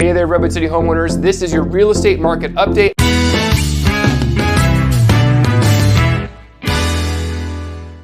Hey there, Redwood City homeowners. This is your real estate market update.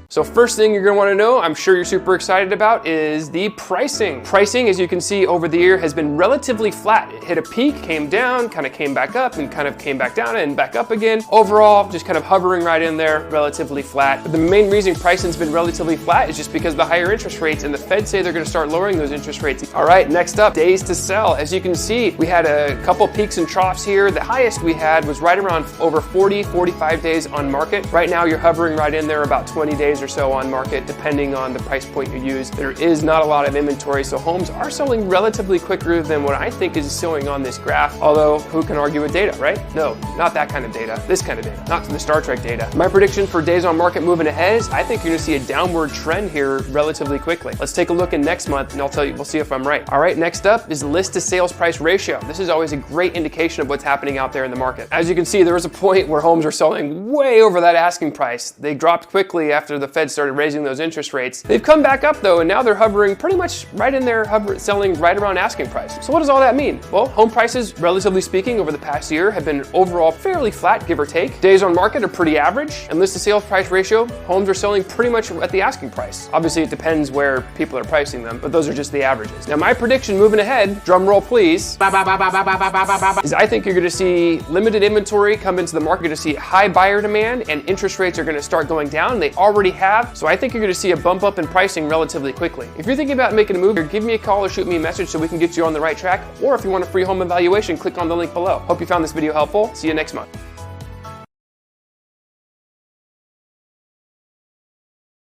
So first thing you're gonna wanna know, I'm sure you're super excited about, is the pricing. Pricing, as you can see over the year, has been relatively flat. It hit a peak, came down, kind of came back up, and kind of came back down and back up again. Overall, just kind of hovering right in there, relatively flat. But the main reason pricing's been relatively flat is just because of the higher interest rates, and the Fed say they're gonna start lowering those interest rates. All right, next up, days to sell. As you can see, we had a couple peaks and troughs here. The highest we had was right around over 40, 45 days on market. Right now, you're hovering right in there about 20 days or so on market, depending on the price point you use. There is not a lot of inventory, so homes are selling relatively quicker than what I think is showing on this graph. Although, who can argue with data, right? No, not that kind of data. This kind of data, not the Star Trek data. My prediction for days on market moving ahead is I think you're gonna see a downward trend here relatively quickly. Let's take a look in next month and I'll tell you, we'll see if I'm right. All right, next up is list to sales price ratio. This is always a great indication of what's happening out there in the market. As you can see, there was a point where homes are selling way over that asking price. They dropped quickly after the Fed started raising those interest rates. They've come back up though, and now they're hovering pretty much right in there, selling right around asking price. So what does all that mean? Well, home prices, relatively speaking, over the past year have been overall fairly flat, give or take. Days on market are pretty average, and list to sales price ratio, homes are selling pretty much at the asking price. Obviously, it depends where people are pricing them, but those are just the averages. Now, my prediction moving ahead, drum roll please, is I think you're gonna see limited inventory come into the market. You're gonna see high buyer demand, and interest rates are gonna start going down. They already have, so I think you're gonna see a bump up in pricing relatively quickly. If you're thinking about making a move, give me a call or shoot me a message so we can get you on the right track. Or if you want a free home evaluation, click on the link below. Hope you found this video helpful. See you next month.